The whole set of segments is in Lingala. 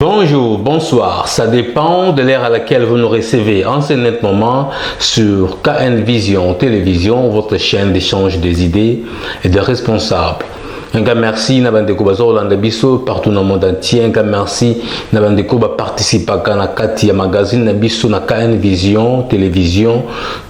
Bonjour, bonsoir, ça dépend de l'ère à laquelle vous nous recevez en ce net moment sur KN Vision Télévision, votre chaîne d'échange des idées et des responsables. Un grand merci Nabandeko Bazolanda Bisso partout dans le monde entier. Un grand merci Nabandeko ba participer à la Katia magazine Nabisso na KN Vision Télévision.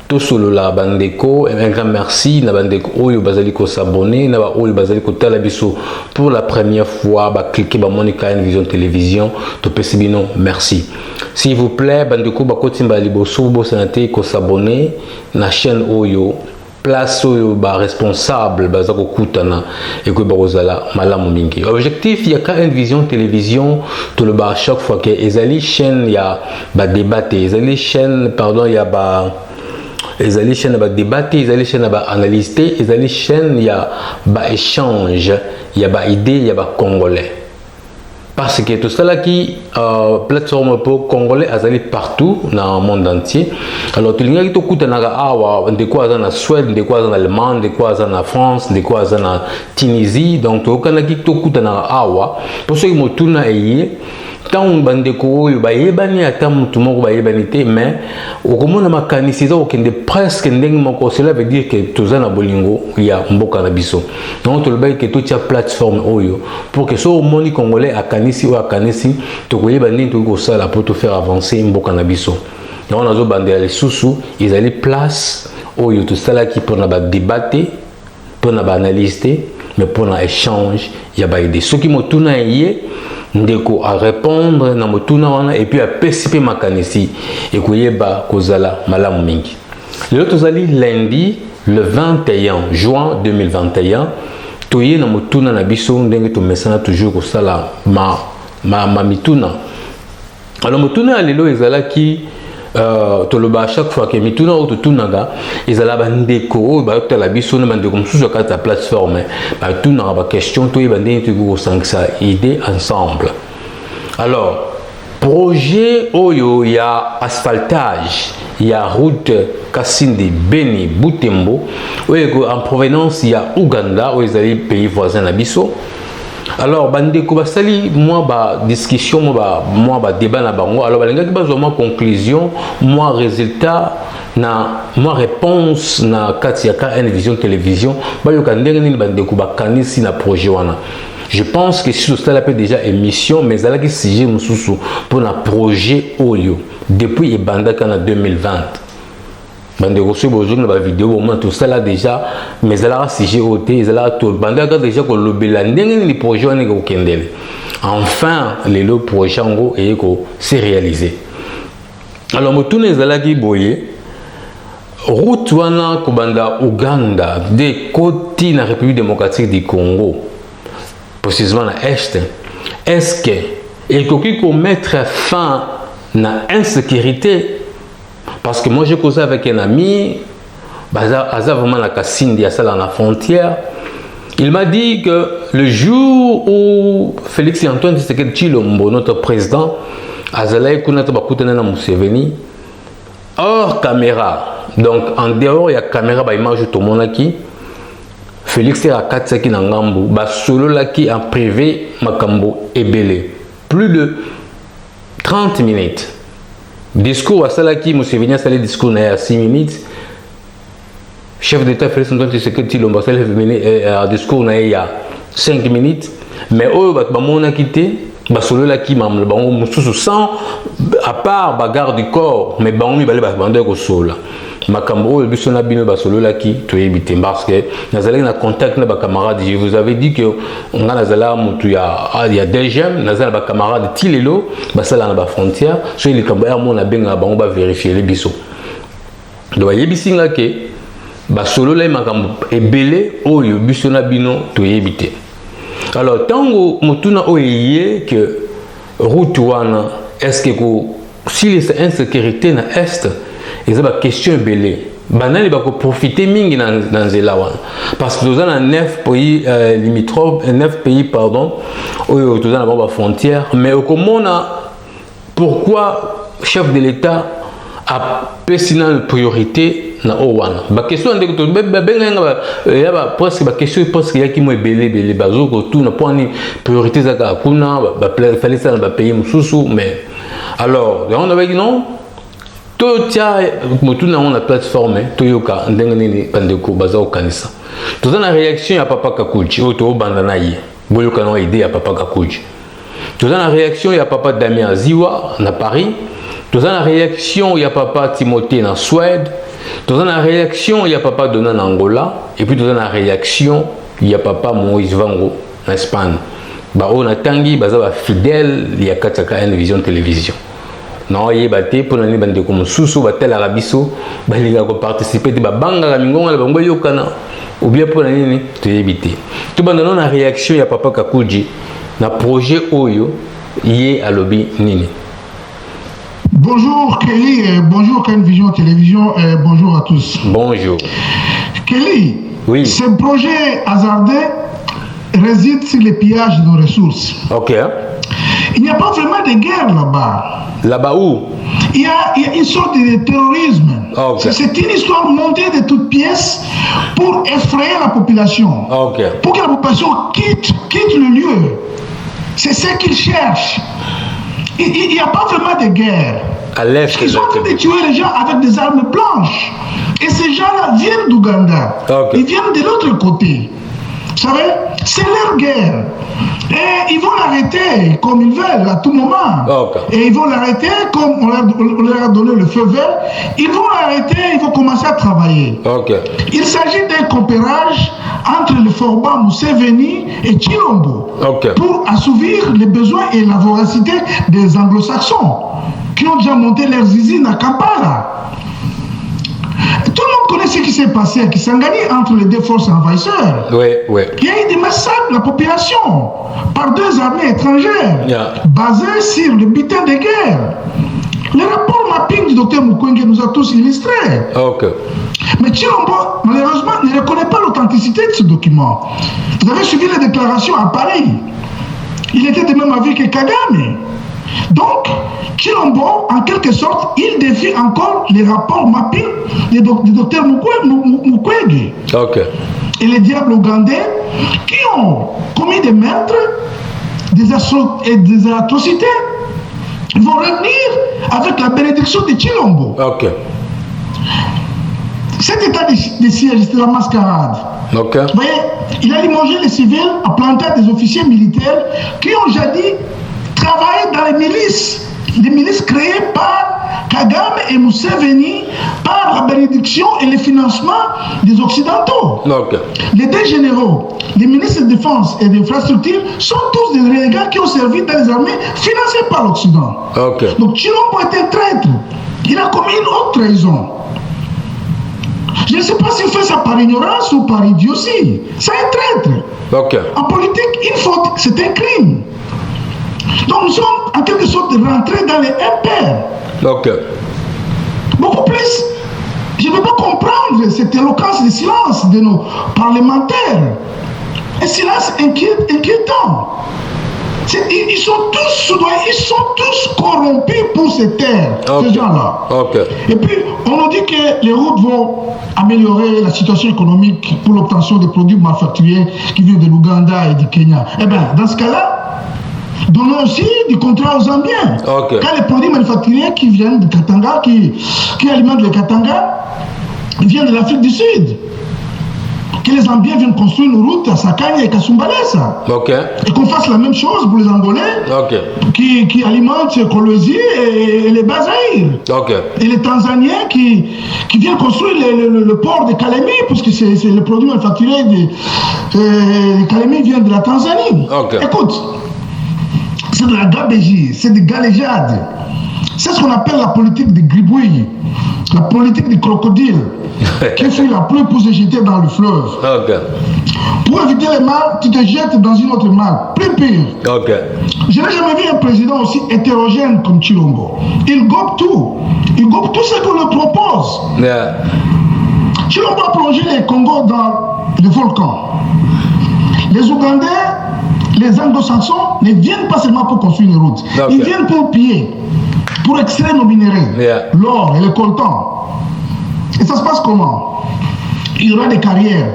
Tout solo la bandeko et un grand merci Nabandeko Oyo Bazaliko s'abonner Naba Oyo Bazaliko Talabisso pour la première fois ba cliquer ba Monica KN Vision Télévision to pesibino merci. S'il vous plaît bandeko ba kotimba liboso bo santé ko s'abonner na chaîne Oyo place oyo ba responsable bazako kutana et que barozala malamu mingi. Objectif il y a KN Vision Télévision tout le bas chaque fois que ezali chaîne il y a ba débat ezali chaîne pardon il y a ba ezali chaîne ba débat ezali chaîne ba analyse ezali chaîne il y a ba échange il y a ba idée il y a ba congolais. Parce que tout cela qui plateforme pour congolais azali partout dans le monde entier. Alors tu l'as dit tout coup na awa de quoi en Suède, de quoi en Allemagne, de quoi en France, de quoi en Tunisie. Donc tu connais qui tout coup na awa. Pour ceux qui me tournent ayé tant bandeko yo ba yebani atam tout moko ba yebani te mais au komona makanisi za okende presque ndenge moko cela veut dire que tous na bolingo ya mboka na biso donc to le bail que toute ya plateforme oyo pour que so moni congolais akanisi ou akanisi to koyebani to ko sala pour te faire avancer mboka na biso donc on a zo bandela les sous ils allaient place oyo tout ça là qui pour na ba débattre pour na ba analyser mais pour na échange ya ba idée ceux qui mo tuna yé ndeko à répondre na motuna wana et puis à participer makanisi et koyeba kozala malamu mingi. Le tozali lundi le 21 juin 2021 toye na motuna na biso ndenge to mesana toujours kosala ma mituna. Alors motuna lelo ezala ki toloba chaque fois que mituna ou tunaga ezala bandeko ba tala biso na bandeko msusu ka ta plateforme ba tuna ba question to ibande tu go sangsa idée ensemble. Alors projet oyo ya asphaltage ya route Kasindi Beni Butembo oyo en provenance ya Uganda ou ezali pays voisin na biso. Alors bandeko basali moi ba discussion moi ba débat na bango alors balinga ki bazwa moi conclusion moi résultat na moi réponse na kati ya KN Vision Télévision ba yo kandenge ni bandeko ba kanisi na projet wana. Je pense que si cela peut déjà émission mais ala ki sujet mususu pour na projet oyo depuis ebanda kana 2020 bandeko so bozo na ba vidéo au moins tout ça là déjà mais ala sujet oté ezala tout bandaka déjà ko lobela ndenge ni projet wana ko kendele enfin le projet ngo et ko c'est réalisé. Alors motuna ezala ki boye route wana ko banda Uganda de côté na République démocratique du Congo précisément na est-ce que il faut mettre fin na insécurité. Parce que moi j'ai causé avec un ami, Aza vraiment la Kasindi à la frontière. Il m'a dit que le jour où Félix Antoine Tshisekedi Tshilombo, notre président, Azalaï Kunata Bakutana na Museveni, hors caméra, donc en dehors il y a caméra, bah image tout le monde qui Félix est à Katsaki Nangambu, bah solo là qui en privé Makambo Ebele, plus de 30 minutes. Discours à cela qui Museveni a salé discours à 6 minutes. Chef d'État Félix Antoine Tshisekedi Tshilombo a salé un discours il y a 5 minutes. Mais eux, on a quitté. Basolo la qui mamle bango mususu sans à part bagarre du corps mais bango mi balé bander ko sola makambo biso na bino basolo la qui to éviter parce que nazali na contact na ba camarades je vous avais dit que on a nazala mutu il y a des jeunes nazala ba camarades tilelo basala na ba frontière so il kambo ya mona benga bango ba vérifier les biso do yebisinga ke basolo la makambo ebele oyo biso na bino to éviter. Alors, tant que motuna oyé que route wana est-ce que si les insécurité na est ils ont une question belée banani ba ko profiter mingi dans zela wana parce que nous avons 9 pays limitrophes 9 pays pardon où nous avons la frontière mais au comona pourquoi chef de l'État a placé une priorité na owana ba question ndeko to ya ba presque ba question presque ya ki mo belé bazoko tout na point priorité za ka kuna ba fallait ça na pays mususu mais alors on avait dit non tout tia motu na on a plateforme toyoka ndenge nini bandeko bazao kanisa tout na réaction ya papa Kakuji auto bandana yi boyoka na idée ya papa Kakuji tout na réaction ya papa Damien Ziwa na Paris tout na réaction ya papa Timothée na Suède tout na réaction ya papa Dona na Angola et puis tout na réaction ya papa Moïse Vango na Espagne ba on a tangi baza ba fidèle ya kataka Vision télévision non il batté pour nani bande comme susu batel arabiso baliga ko participer de banga la mingonga la bango yokana ou bien pour nani te éviter tout bande non na réaction ya papa Kakuji na projet oyo yé à lobby nini. Bonjour Kelly, bonjour Vision télévision, bonjour à tous. Bonjour. Kelly, oui. Ce projet hasardeux réside sur le pillage de nos ressources. Ok. Il n'y a pas vraiment de guerre là-bas. Là-bas où? Il y a une sorte de terrorisme. Okay. C'est une histoire montée de toutes pièces pour effrayer la population. Okay. Pour que la population quitte le lieu. C'est ce qu'ils cherchent. Il n'y a pas vraiment de guerre. Ils sont en train de tuer les gens avec des armes blanches. Et ces gens-là viennent d'Ouganda. Okay. Ils viennent de l'autre côté. Vous savez, c'est leur guerre. Et ils vont l'arrêter comme ils veulent à tout moment. Okay. Et ils vont l'arrêter comme on leur a donné le feu vert. Ils vont l'arrêter, ils vont commencer à travailler. Okay. Il s'agit d'un coopérage entre le Forba Museveni et Chilombo pour assouvir les besoins et la voracité des anglo-saxons qui ont déjà monté leurs usines à Kampala. Tout le monde connaît ce qui s'est passé à Kisangani entre les deux forces envahisseurs. Oui. Il y a eu des massacres de la population par deux armées étrangères basées sur le butin de guerre. Le rapport mapping du docteur Mukwege nous a tous illustrés. Mais Chilombo, malheureusement, ne reconnaît pas l'authenticité de ce document. Vous avez suivi les déclarations à Paris. Il était de même avis que Kagame. Donc, Chilombo, en quelque sorte, il défie encore les rapports mapping du docteur Mukwege. Et les diables ougandais qui ont commis des meurtres, des atrocités, vont revenir avec la bénédiction de Chilombo. Cet état de siège, c'est la mascarade. Vous voyez, il a limogé les civils, a planté des officiers militaires qui ont jadis travaillé dans les milices créées par Kagame et Museveni par la bénédiction et le financement des Occidentaux. Les deux généraux, les ministres de défense et d'infrastructure sont tous des renégats qui ont servi dans les armées financées par l'Occident. Donc Chilombo est un traître. Il a commis une autre trahison. Je ne sais pas s'il fait ça par ignorance ou par idiotie. C'est un traître. En politique, une faute, c'est un crime. Donc nous sommes en quelque sorte rentrés dans les impairs. Beaucoup plus. Je ne peux pas comprendre cette éloquence de silence de nos parlementaires. Un silence inquiétant. Ils sont tous soudoyés, ils sont tous corrompus pour ces terres, ces gens-là. Et puis, on nous dit que les routes vont améliorer la situation économique pour l'obtention des produits manufacturiers qui viennent de l'Ouganda et du Kenya. Eh bien, dans ce cas-là, donnons aussi du contrat aux Zambiens. Quand les produits manufacturiers qui viennent de Katanga, qui alimentent le Katanga, ils viennent de l'Afrique du Sud. Que les Zambiens viennent construire une route à Sakanya et Kasumbalesa. Et qu'on fasse la même chose pour les Angolais qui alimentent Kolwezi et les Bazaïrs. Et les Tanzaniens qui viennent construire le port de Kalemi, parce que c'est le produit manufacturier de Kalemi vient de la Tanzanie. Écoute, c'est de la gabégie, c'est de galéjade. C'est ce qu'on appelle la politique de gribouille. La politique du crocodile qui fuit la pluie pour se jeter dans le fleuve. Ok. Pour éviter les mal, tu te jettes dans une autre mal. Plus pire. Ok. Je n'ai jamais vu un président aussi hétérogène comme Chilombo. Il gobe tout. Il gobe tout ce qu'on lui propose. Yeah. Chilombo a plongé les Congos dans le volcan. Les Ougandais, les Anglo-Saxons ne viennent pas seulement pour construire une route. Okay. Ils viennent pour piller, pour extraire nos minéraux, l'or et le coltan. Et ça se passe comment? Il y aura des carrières.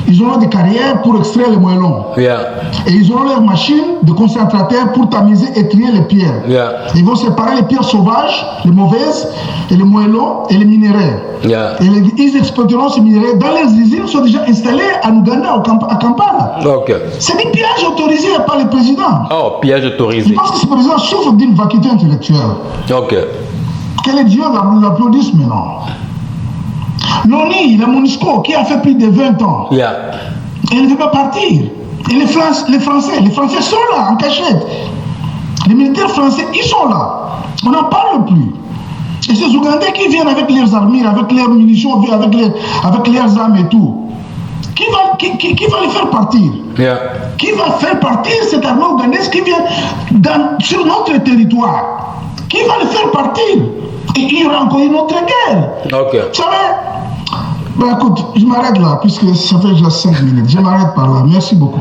Ils auront des carrières pour extraire les moellons. Yeah. Et ils auront leurs machines de concentrateurs pour tamiser et trier les pierres. Yeah. Ils vont séparer les pierres sauvages, les mauvaises, et les moellons et les minéraux. Yeah. Et ils exploiteront ces minéraux dans les usines qui sont déjà installées en Ouganda, à Kampala. Ok. C'est des pillages autorisés par le président. Oh, pillage autorisé. Je pense que ce président souffre d'une vacuité intellectuelle. Ok. Que les dieux l'applaudissent maintenant. L'ONU, la MONUSCO, qui a fait plus de 20 ans, Yeah. elle ne veut pas partir. Et les Français sont là, en cachette. Les militaires français, ils sont là. On n'en parle plus. Et ces Ougandais qui viennent avec leurs armures, avec leurs munitions, avec leurs armes et tout, qui va les faire partir? Yeah. Qui va faire partir cette armée ougandaise qui vient sur notre territoire? Qui va les faire partir? Et il y aura encore une autre guerre. Ok. Tu savais? Ben écoute, je m'arrête là, puisque ça fait déjà 5 minutes. Je m'arrête par là. Merci beaucoup.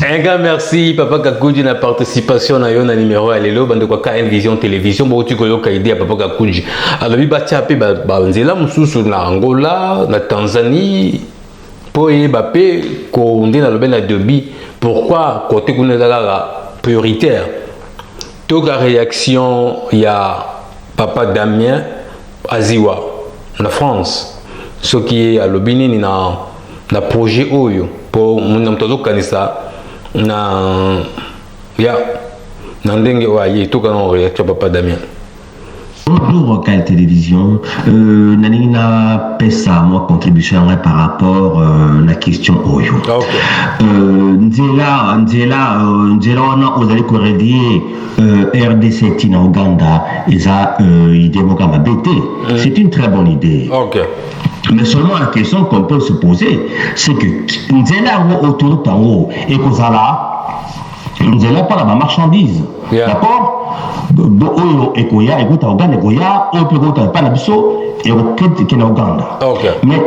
Un gars, merci Papa Kakuji na participation na yo na numéro ya lelo bande kwa KN Vision Télévision bo tu koyoka idée Papa Kakuji. Alors bi batia pe ba nzela mususu na Angola, na Tanzanie po yeba pe ko ndena lobe na debi pourquoi côté kuna la prioritaire. Toka réaction ya Papa Damien Aziwa na France. Ce qui est à l'obini ni na projet oyo pour mon mtozo kanisa na ya na ndenge waye to kana réaction Papa Damien. Bonjour Kale Télévision, nanina pesa moi contribution par rapport à la question oyo. Okay. Nzela wana ozali corrédier RDC tina Ouganda eza idée mokamba BT. C'est une très bonne idée. OK. Mais seulement la question qu'on peut se poser, c'est que Nzela autour tango et kozala Nzela pas la marchandise. Yeah. D'accord? Oyo ekoya ekota Uganda ekoya oyo pe ekota pa na biso ekokete ke na Uganda. Okay. Mais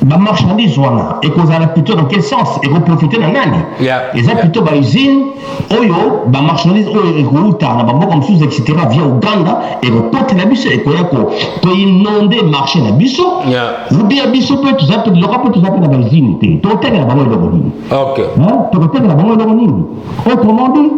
ba marchandise wana ekozala plutôt dans quel sens ekoprofiter na nani? Yeah. Eza plutôt ba usine oyo ba marchandise oyo ekouta na bamboka mosusu etc. via Uganda ekopete na biso ekoya ko inonde marché na biso. Yeah. Ou bien biso pe tout ça pe loka pe tout ça pe na ba usine te. Toteka na bango eloko nini? OK. Hein? Toteka na bango eloko nini? Autrement dit,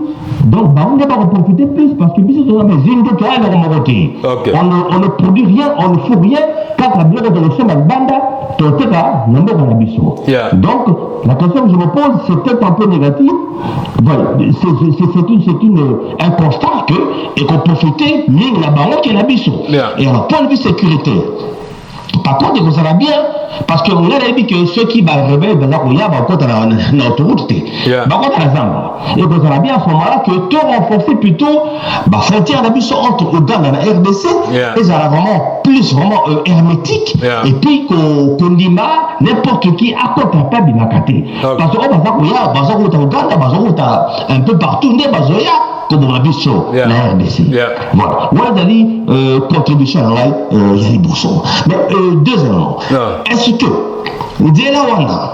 donc bango ne va pas profiter plus parce que biso on a des usines de toi et leur côté. Okay. On ne produit rien, on ne fout rien quand la bière de l'océan à banda toteka na mboka na biso. Yeah. Donc la question que je me pose c'est peut-être un peu négatif. Voilà, c'est un constat que et qu'on profitait mais la banque qui est la biso. Yeah. Et alors point de vue sécuritaire. Par contre, vous allez bien, parce que vous avez dit que ceux qui vont réveiller, il y a une autoroute, il y a Zamba. Et vous allez bien à ce moment-là que tout renforcer plutôt la frontière entre Ouganda et la RDC, Yeah. et ça va vraiment plus vraiment hermétique, Yeah. et puis qu'on dit n'importe qui à côté pas bien Okay. parce que on va Ouganda, un peu partout, on va comme on a vu sur Yeah. la RDC. Yeah. Voilà. Moi, j'ai contribution à la Yali Bousson. Mais deuxièmement, est-ce que Ndela Wana,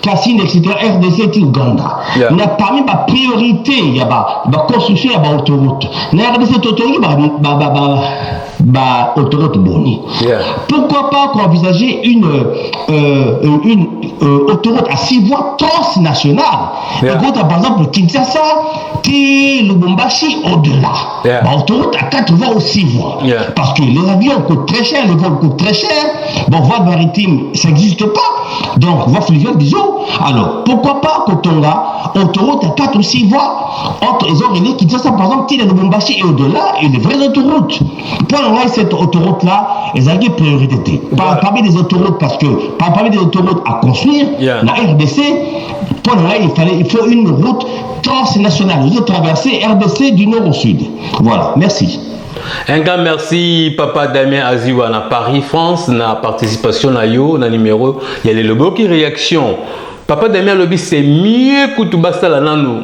Kassine, etc., RDC, Ouganda, Yeah. n'a parmi ma priorité, il y a la construction, il y a l'autoroute. La RDC, autoroute Boni. Yeah. Pourquoi pas envisager une autoroute à 6 voies transnationales? Yeah. Et quand, par exemple, Kinshasa, Lubumbashi, au-delà. Yeah. Autoroute à 4 voies ou 6 voies. Yeah. Parce que les avions coûtent très cher, les vols coûtent très cher. Bon, voie maritime, ça n'existe pas. Donc, voie fluviale, disons. Alors, pourquoi pas quand on a autoroute à 4 ou 6 voies entre les origines qui disent ça, par exemple, Lubumbashi et au-delà, et les vraies autoroutes. Pour cette autoroute-là, elles ont une priorité. Parmi des autoroutes, parce que parmi des autoroutes à construire, Yeah. la RDC, pour là, il faut une route transnationale. Vous avez traversé RDC du nord au sud. Voilà, merci. Un grand merci Papa Damien Aziwa na Paris France na participation na yo na numéro il y a les lobos qui réaction. Papa Damien Lobby c'est mieux que tout basta la nanu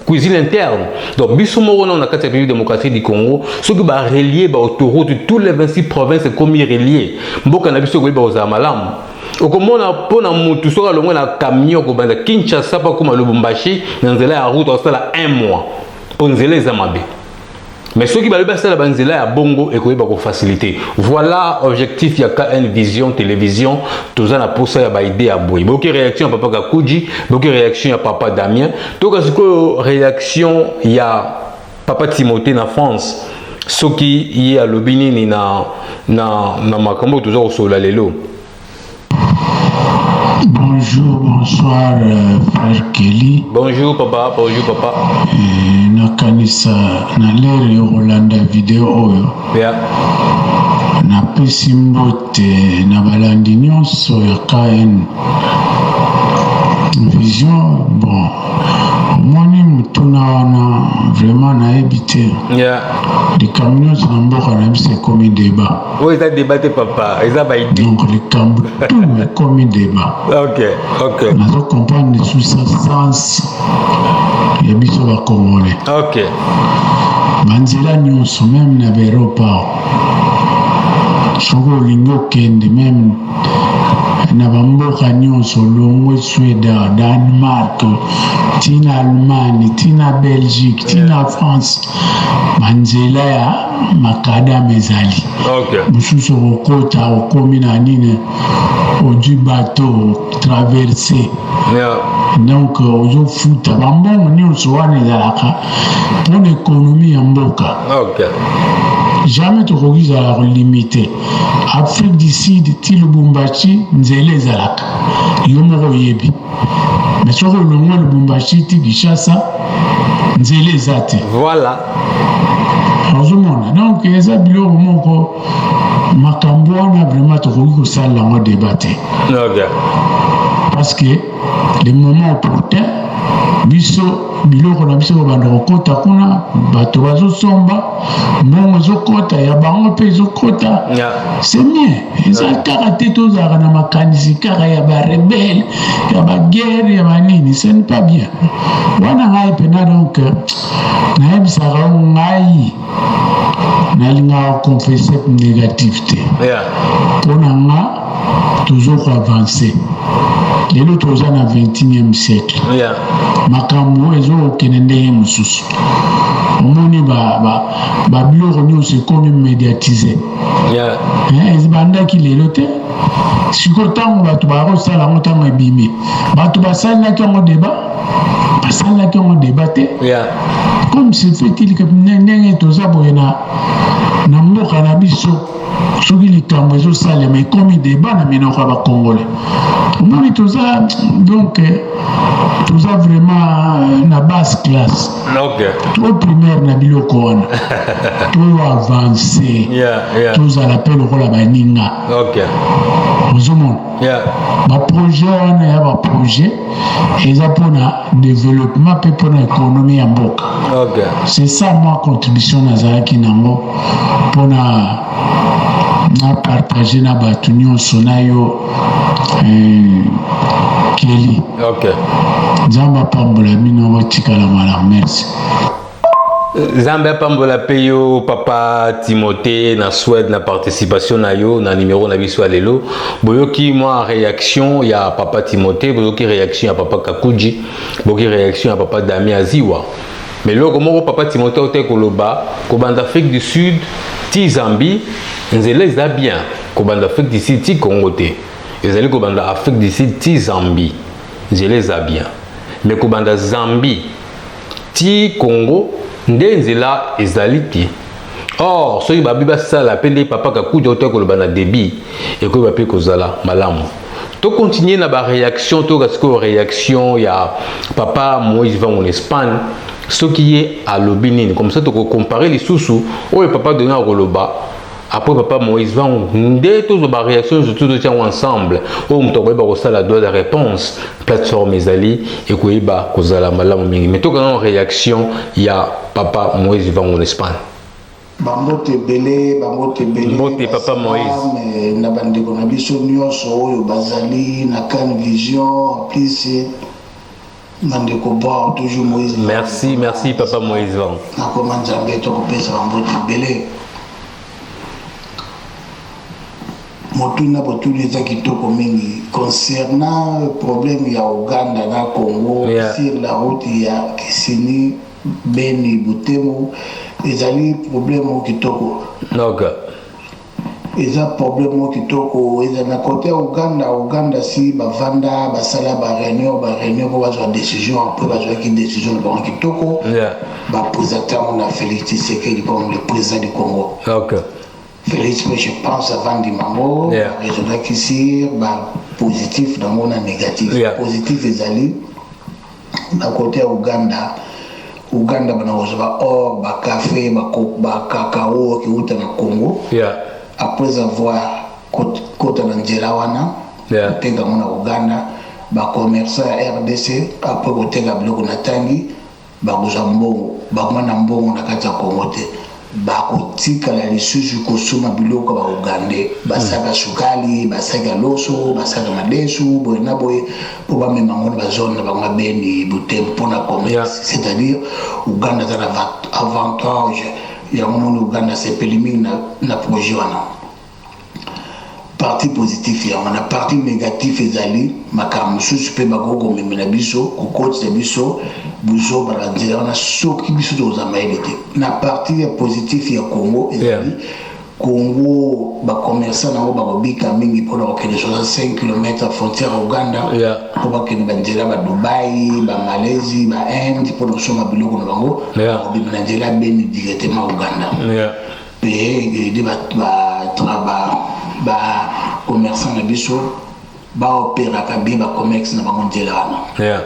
cuisine interne. Donc biso moro na kati pays démocratique du Congo, ce qui va relier ba autoroute tous les 26 provinces comme relier. Mboka na biso ko ba za malam. Okomona pona mutu soka longo na camion ko banda Kinshasa pa kuma Lubumbashi na nzela ya route osala 1 mois. Pour nzela za mabe. Mais ceux qui va le passer la banzela à Bongo et qui va faciliter. Voilà objectif il y a KN Vision télévision tout ça na pour ça ya idée à boy. Beaucoup réaction à Papa Kakuji, beaucoup réaction à Papa Damien. Donc à ce que réaction il y a Papa Timothée na France. Ceux qui y a le Bénin na makambo toujours au solalelo. Bonjour, bonsoir, frère Kelly. Bonjour papa, bonjour papa. Nakanisa na lere Rolanda vidéo oyo. Yeah. Na pesi mbote na balandi nyonso ya KN Vision. Bon, moni mutuna wana vraiment na ebité. Yeah. Les camions na mboka na biso comme débat. Oui, ça débatté papa, ils ont idée. Donc les camions tout est comme débat. OK, OK. Nous comprendre sous ça sens. Il y a biso ba Congolais. OK. Manzela nyonso même na aéroport. Soko lingo kende même na bamboka nyonso longwe Suède, Danemark, tina Allemagne, tina Belgique, tina France. Manzela ya makada mezali. OK. Mususu okota okomi na nini odu bateau traverser. Yeah. Donc ozo futa bambongo nyonso wana ezalaka pour l'économie ya mboka. OK. Jamais tokoki ezalaka limité. Afrique du Sud ti Lubumbashi nzela ezalaka yo moko oyebi. Mais soko olongwa Lubumbashi ti Kinshasa nzela eza te. Voilà. Ozomona donc eza biloko moko makambo wana vraiment tokoki kosala yango débattre. OK. Parce que le moment opportun biso biloko na biso banda kokota kuna bato bazosomba mbongo ezokota ya bango mpe ezokota. Yeah. C'est mieux. Eza kaka te tozalaka na makanisi kaka ya barebele ya baguerre ya banini, ce n'est pas bien. Wana ngai pena donc nayebisaka ngai nalingaka confesse négatif te. Yeah. Mpona nga toujours avancer. Lelo toza na 21e siècle. Yeah. Makambo ezokende ndenge mosusu. Omoni biloko nyonso ekomi médiatisé. Yeah. Ezibandaki lelo te. Sikoyo ntango bato bakosala yango ntango ebimi bato basalelaki yango débat te. Yeah. Comme se fait-il que ndenge toza boye na mboka na biso soki likambo ezosalema ekomi débat na minoko ya bakongolais. Omoni toza donc toza vraiment na basse classe. OK. To primaire na biloko wana. To avancer. Yeah, yeah. Tozala pe lokola baninga. OK. Ozomona. Yeah. Baprojet wana ya baprojet eza mpona développement mpe mpona économie ya mboka. OK. C'est ça moi contribution nazalaki nango mpona na partager na bato nyonso na yo Kelly. OK. Nzambe apambola bino botikala malamu. Merci. Zambé pambola peyo papa Timothée na Suède na participation na yo na numéro na biso lelo boyoki moi réaction ya papa Timothée boyoki réaction ya papa Kakuji boyoki réaction ya papa Damien Aziwa mais loko moko papa Timothée ote koloba ko banda Afrique du Sud ti Zambie nzela eza bien ko banda Afrique du Sud ti Congo te ezali ko banda Afrique du Sud ti Zambie nzela eza bien mais ko banda Zambie ti Congo ndenzela ezaliti. Or soki babi basala pende papa Kakuji ote koloba na débit et ko bape kozala malamu. To continuer na ba réaction to kasko réaction ya papa Moïse va en Espagne ce qui est à l'obinine comme ça to comparer les sous o papa donner koloba après papa Moïse va ndé to ba réaction surtout de tient ensemble o mto ko ba kosala droit de réponse plateforme ezali et ko ba kozala malamu mingi mais to kana réaction ya papa Moïse va en Espagne. Bambote belé, Mbote Papa Moïse. mais na bande ko na biso nyonso oyo bazali na Can Vision en plus bande ko boire toujours Moïse. Merci Papa Moïse. Na comment Nzambe to ko pesa bambote belé. Motuna botuli eza kitoko mingi concernant le problème ya Uganda na Congo sur la route ya Kisini Beni Butembo ezali problème kitoko. Okay. Eza problème kitoko eza na côté Uganda si bavanda basala ba réunion pour bazwa décision après bazwa ki décision ba kitoko. Ba président on a Félix Tshisekedi comme le président du Congo. Okay. Félix, je pense avant Dimango, résultat qu'ici, positif dans mon négatif. Positif les alliés, d'un côté Uganda, on a reçu or, café, cacao qui est dans le Congo. Après avoir côté Nandjelawana, côté Uganda, commerçant RDC, après côté Bloc Natangi, Bagozambo, Bagmanambo, on a qu'à Congo. Bakotika la lisusu kosoma biloko ba Uganda basaka sukali basaka loso basaka madesu boyena boye po ba mema ngona ba zone ba ngabeni Butembo pona commerce c'est-à-dire Uganda a avantage ya ngona Uganda c'est pelimi na projet wana partie positif ya wana partie négatif ezali makamu susu pe bakoko memela biso ko coach biso buzo baranzela wana soki biso to zamaelete na partie positif ya Congo ezali Congo ba commerçant na ba bobika mingi pona okende 65 km frontière Uganda po bakende banzela ba Dubai ba Malaisie ba Inde pona soma biloko na bango obimana nzela beni directement Uganda pe de ba commerçant na biso ba opéra ka bien ba commerce na bango nzela wana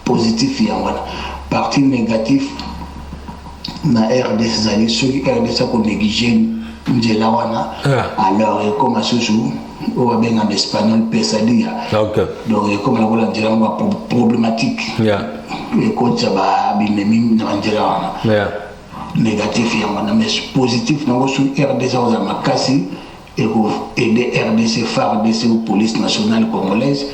positif ya wana partie négatif na RDC zali soki RDC ko négliger nzela wana alors comme asusu on va bien en espagnol pesadilla donc comme la vola nzela ma problématique et quand ça va binemi na nzela wana négatif ya wana mais positif na sur RDC za makasi et aider RDC FARDC ou police nationale congolaise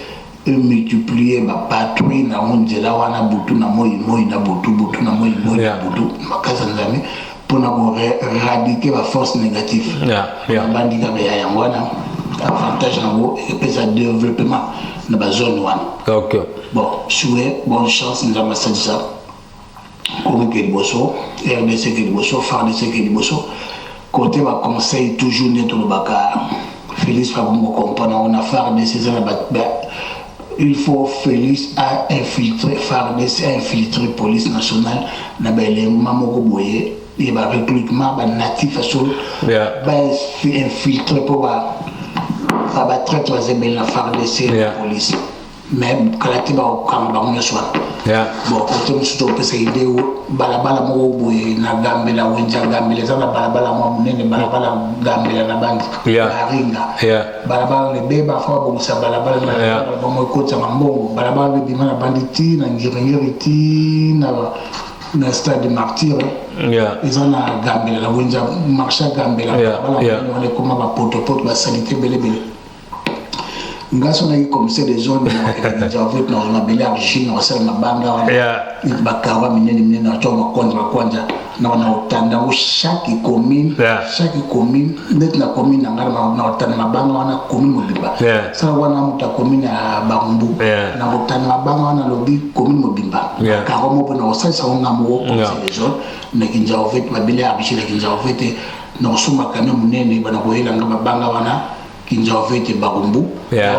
et multiplier ma patrouille na monzela wana butu na moi na butu na moi na butu makaza nzami pour na éradiquer la force négative bandi ka ya yangwana avantage na go et puis ça développement na ba zone wana bon souhait bonne chance nzama sadisa comme que bosso RDC que bosso FARDC que bosso côté va conseil toujours net le baka Félix va vous comprendre on a FARDC c'est il faut Félix a infiltré FARDC a infiltré police nationale na belle mamoko boye et ba recrutement ba natif sur ba infiltré pour ba traiter les la FARDC la police même kalati ba okamba on soit bon côté musuto pesa ideo balabala mo boye na gambela wenja gambela zana balabala mo munene balabala gambela na bangi baringa balabala le beba fa bo musa balabala na bo mo kota mambo balabala le dimana banditi na ngiriti na stade martyr zana gambela na wenja marcha gambela balabala on est comme ba poto ba sanité belé ngaso na commissaire des zones j'avoue que na belle argine na sala mabanga wana bakawa minene na choma kwanza na wana utanda chaque commune net na commune na ngara na utanda mabanga wana commune mobimba sala wana muta commune ya Bagumbu na utanda mabanga wana lobi commune mobimba kawa mo na osasa nga mo commissaire des zones na kinjaove na belle argine na kinjaove na soma kana munene bana koyela nga mabanga wana kinjaovete Bagumbu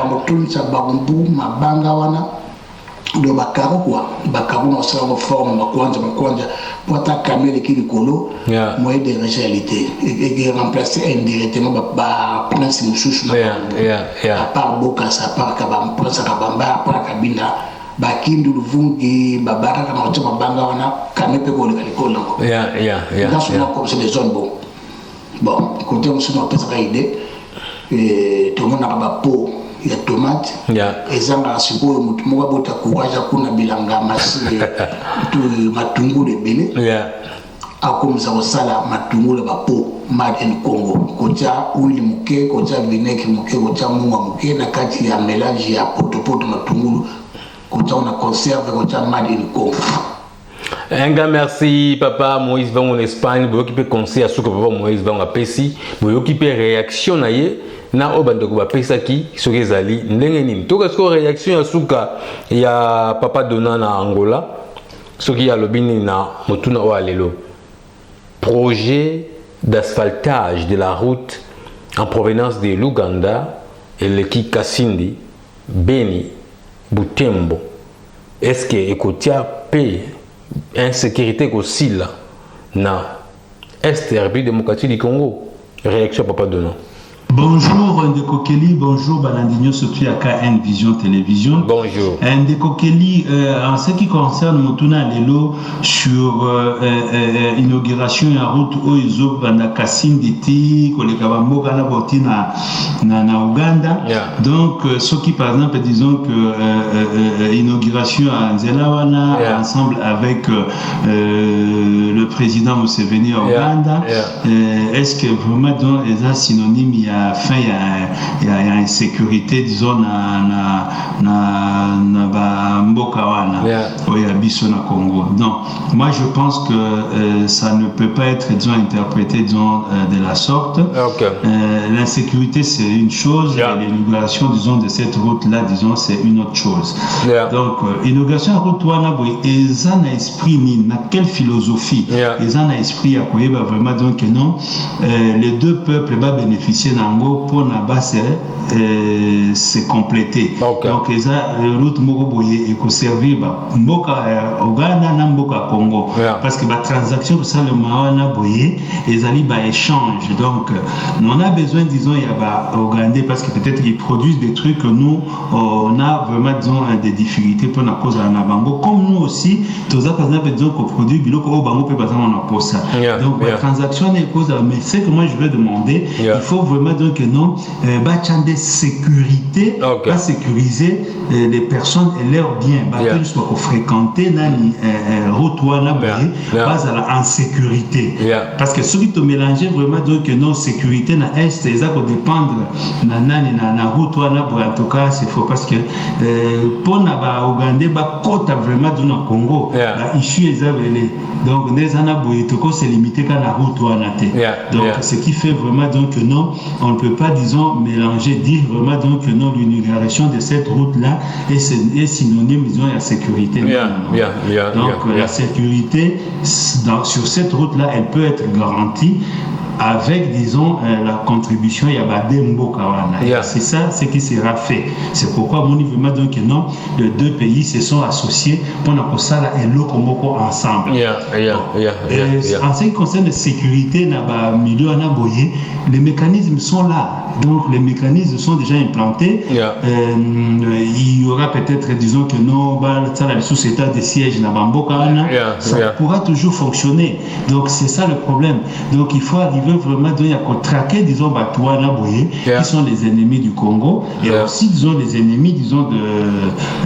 motulisa Bagumbu mabanga wana do bakaro kwa bakaro na sala forme makwanja pota kamele kilikolo moyen de réalité et remplacer indirectement ba prince mususu à part boka sa part kabam prince kabamba para kabinda bakindu luvungi babara na otoma banga wana kamepe ko likolo dans ce comme c'est des zones bon côté mususu na pesa idée et tout le monde a ba peau ya tomate ezanga sikoyo mutu moko bota courage kuna bilanga masi tu matungulu ebele akomisa kosala matungulu bapo made in Congo kotia uli muke kotia vineki muke kotia munga muke na kati ya mélange ya potopoto matungulu kotia on a conserve kotia made in Congo. Un grand merci, Papa Moïse Van en Espagne. Vous occupez conseil à ce que Papa Moïse Van a Pessi. Vous occupez réaction na obandoko ba pesaki soki ezali ndenge nini. Toka siko réaction ya suka ya Papa Dona na Angola. Soki ya lobini na motuna wa lelo. Projet d'asphaltage de la route en provenance de l'Ouganda et le Kikasindi, Beni, Butembo. Est-ce que Ekotia paye insécurité aussi là na Est République démocratique du Congo? Réaction Papa Dona. Bonjour Ndeko Kelly, bonjour Balandinho, surtout à KN Vision Télévision. Bonjour. Ndeko Kelly, en ce qui concerne Motuna Lelo sur inauguration en route Oizo Banda Kasinditi, Kolekabambo Gana Boti na Ouganda. Yeah. Donc, ce qui par exemple, disons que inauguration à Nzelawana, yeah, ensemble avec le président Museveni à Ouganda, yeah, yeah, est-ce que vraiment donc, les synonymes il y a il y a insécurité disons na mboka wana oya biso na Congo. Donc moi je pense que ça ne peut pas être disons interprété disons de la sorte. Okay. L'insécurité c'est une chose, yeah, et l'inauguration disons de cette route là disons c'est une autre chose. Yeah. Donc inauguration route wana boy eza na esprit ni na quelle philosophie, yeah, eza na esprit à koyeba vraiment donc non les deux peuples va bénéficier nango pour na base c'est complété. Okay. Donc eza route moko boye eko servir ba mboka Ouganda na mboka Congo, yeah, parce que ba transaction ça le mawana boye ezali ba échange. Donc on a besoin disons il y a ba Ougandais parce que peut-être ils produisent des trucs que nous on a vraiment disons des difficultés pour na cause na bango comme nous aussi toza par exemple disons qu'on produit biloko au bango peut pas on a pour ça. Yeah. Donc la transaction est cause mais c'est que moi je vais demander, yeah, il faut vraiment donc que non bachande sécurité, okay, pas sécuriser les personnes et leurs biens, yeah, soit pour fréquenter nani route wana boye, pas en sécurité, yeah, parce que ce qui te mélanger vraiment donc que non sécurité na est c'est ça qu'on dépendre na nani na route wana boye. En tout cas c'est faux parce que pour na ba Ougandais ba kota vraiment dans le Congo, yeah, ba issue ezabele donc les ana boye toko c'est limité qu'à la route wana te, yeah, donc yeah, ce qui fait vraiment donc que non on ne peut pas disons mélanger dire vraiment donc que non l'inauguration de cette route là est synonyme disons à la sécurité, yeah, yeah, yeah, donc yeah, la sécurité sur cette route là elle peut être garantie avec disons la contribution il y a Badembo Kawana, yeah, c'est ça ce qui sera fait. C'est pourquoi mon niveau donc non les deux pays se sont associés pour na ça et l'Okomoko ensemble, yeah, yeah, yeah, yeah, yeah. En ce qui concerne la sécurité na ba milieu na boye les mécanismes sont là. Donc les mécanismes sont déjà implantés, yeah, il y aura peut-être disons que non ça la sous-état de siège na Bamboka, yeah, ça, yeah, pourra toujours fonctionner. Donc c'est ça le problème. Donc il faut arriver vraiment à traquer disons Batouana Boye, yeah, qui sont les ennemis du Congo, et yeah, aussi disons les ennemis disons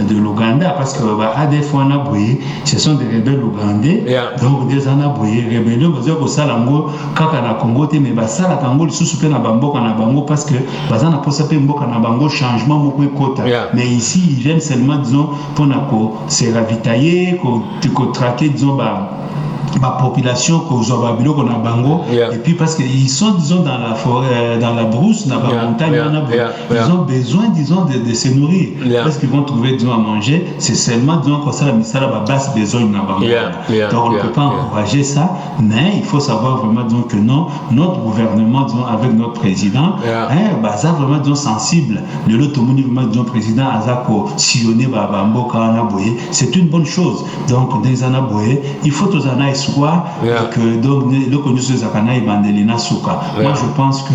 de l'Ouganda parce que ADF wana Boye ce sont des rebelles ougandais, yeah, donc des ana Boye rébellion parce que ça lango kaka na Congo te mais ça la Congo le sous-pe na Bamboka na Bango parce que bazana posa pe mboka na Bango changement moko kota, yeah, mais ici ils viennent seulement disons pour na ko se ravitailler ko traquer disons ma population qu'on a bango, yeah, et puis parce qu'ils sont disons dans la forêt dans la brousse dans la, yeah, montagne, yeah, yeah, ils, yeah, ont besoin disons de se nourrir, yeah, parce qu'ils vont trouver disons à manger, c'est seulement disons comme ça la misala va basse besoin na bango, yeah, yeah, donc on ne, yeah, peut pas, yeah, encourager ça, mais il faut savoir vraiment donc que non notre gouvernement disons avec notre président, yeah, ça vraiment disons sensible le lotomoni vraiment disons président azako sillonner bamboka na boye c'est une bonne chose. Donc des ana boye il faut tous ana espoir, yeah, que donc le connu ce zakana ibandelina souka, yeah, moi je pense que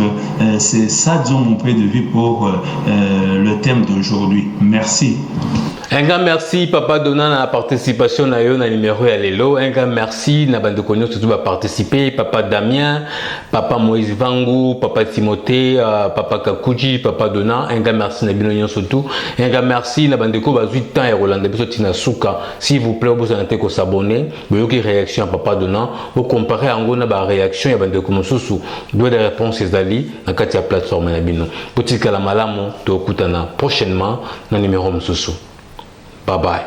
c'est ça disons mon point de vue pour le thème d'aujourd'hui. Merci. Un grand merci Papa Donna na participation na yo na numéro ya lelo. Un grand merci na bande konyo surtout ba participer Papa Damien, Papa Moïse Vangu, Papa Timothée, Papa Kakuji, Papa Donna. Un grand merci na bino surtout. Un grand merci na bande ko bazui temps et Rolanda biso tina suka. S'il vous plaît vous allez ko s'abonner. Boyo ki réaction à Papa Donna, vous comparer ango na ba réaction ya bande ko mosusu. Doit des réponses ezali na kati ya plateforme na bino. Petit kala malamu to kutana prochainement na numéro mosusu. Bye bye.